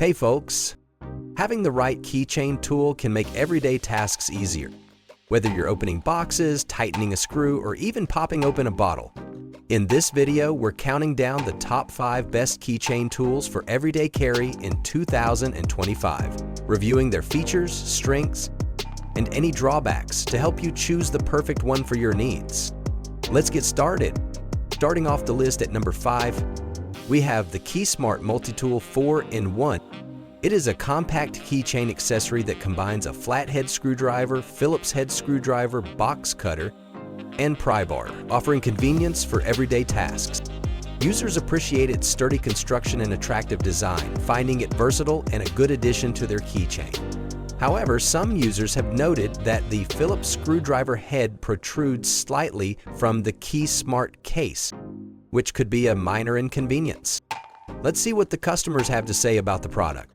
Hey folks! Having the right keychain tool can make everyday tasks easier. Whether you're opening boxes, tightening a screw, or even popping open a bottle. In this video, we're counting down the top 5 best keychain tools for everyday carry in 2025, reviewing their features, strengths, and any drawbacks to help you choose the perfect one for your needs. Let's get started. Starting off the list at number 5, we have the KeySmart Multi-Tool 4-in-1. It is a compact keychain accessory that combines a flathead screwdriver, Phillips head screwdriver, box cutter, and pry bar, offering convenience for everyday tasks. Users appreciate its sturdy construction and attractive design, finding it versatile and a good addition to their keychain. However, some users have noted that the Phillips screwdriver head protrudes slightly from the KeySmart case, which could be a minor inconvenience. Let's see what the customers have to say about the product.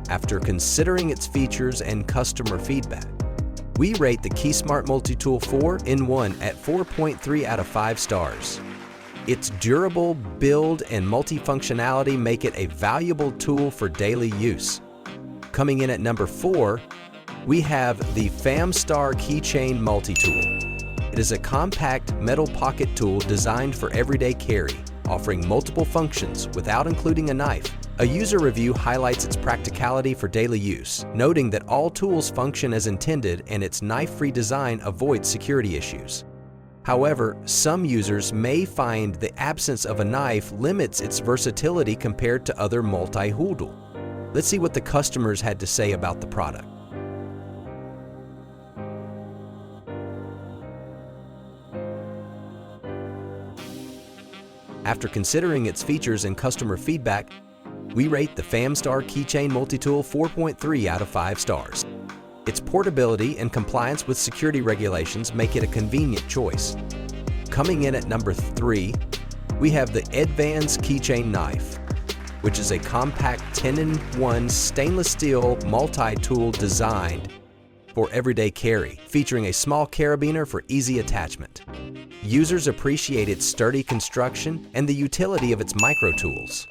After considering its features and customer feedback, we rate the KeySmart Multi-Tool 4-in-1 at 4.3 out of 5 stars. Its durable build and multifunctionality make it a valuable tool for daily use. Coming in at number 4, we have the FamStar Keychain Multi-Tool. It is a compact metal pocket tool designed for everyday carry, offering multiple functions without including a knife. A user review highlights its practicality for daily use, noting that all tools function as intended and its knife-free design avoids security issues. However, some users may find the absence of a knife limits its versatility compared to other multi-tool tools. Let's see what the customers had to say about the product. After considering its features and customer feedback, we rate the FamStar Keychain Multi-Tool 4.3 out of 5 stars. Its portability and compliance with security regulations make it a convenient choice. Coming in at number 3, we have the Advance Keychain Knife, which is a compact 10-in-1 stainless steel multi-tool designed for everyday carry, featuring a small carabiner for easy attachment. Users appreciate its sturdy construction and the utility of its micro tools.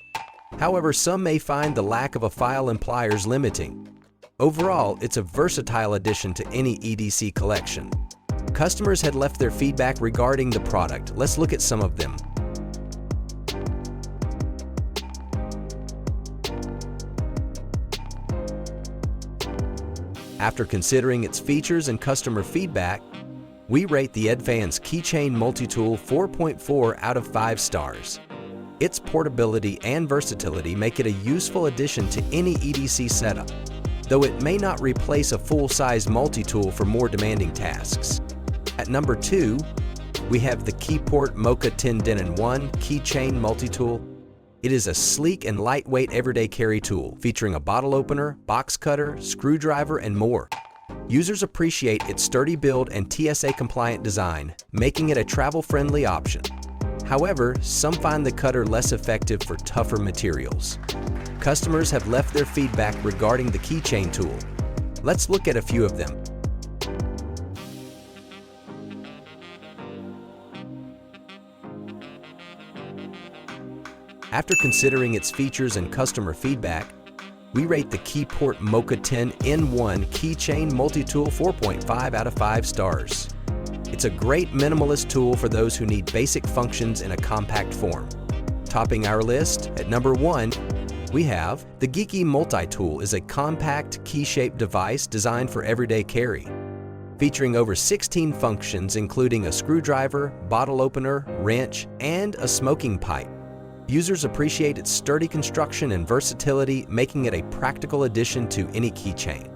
However, some may find the lack of a file and pliers limiting. Overall, it's a versatile addition to any EDC collection. Customers had left their feedback regarding the product. Let's look at some of them. After considering its features and customer feedback, we rate the Advance Keychain Multi-Tool 4.4 out of 5 stars. Its portability and versatility make it a useful addition to any EDC setup, though it may not replace a full-size multi-tool for more demanding tasks. At number 2, we have the Keyport Mocha 10-in-1 Keychain Multi-Tool. It is a sleek and lightweight everyday carry tool featuring a bottle opener, box cutter, screwdriver, and more. Users appreciate its sturdy build and TSA-compliant design, making it a travel-friendly option. However, some find the cutter less effective for tougher materials. Customers have left their feedback regarding the keychain tool. Let's look at a few of them. After considering its features and customer feedback, we rate the Keyport Mocha 10-in-1 Keychain Multi-Tool 4.5 out of 5 stars. It's a great minimalist tool for those who need basic functions in a compact form. Topping our list, at number 1, we have the Geeky Multi-Tool is a compact key-shaped device designed for everyday carry. Featuring over 16 functions including a screwdriver, bottle opener, wrench, and a smoking pipe. Users appreciate its sturdy construction and versatility, making it a practical addition to any keychain.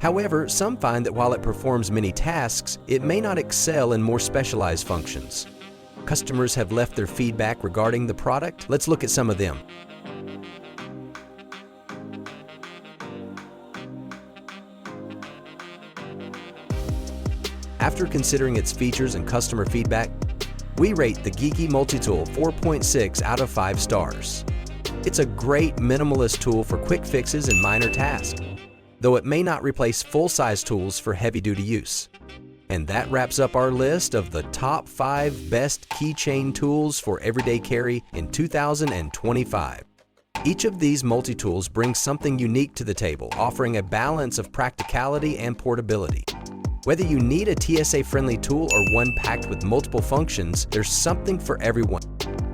However, some find that while it performs many tasks, it may not excel in more specialized functions. Customers have left their feedback regarding the product. Let's look at some of them. After considering its features and customer feedback, we rate the Geeky Multi-Tool 4.6 out of 5 stars. It's a great minimalist tool for quick fixes and minor tasks, though it may not replace full-size tools for heavy-duty use. And that wraps up our list of the top 5 best keychain tools for everyday carry in 2025. Each of these multi-tools brings something unique to the table, offering a balance of practicality and portability. Whether you need a TSA-friendly tool or one packed with multiple functions, there's something for everyone.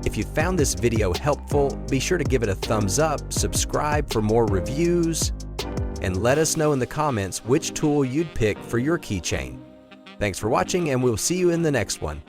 If you found this video helpful, be sure to give it a thumbs up, subscribe for more reviews, and let us know in the comments which tool you'd pick for your keychain. Thanks for watching, and we'll see you in the next one.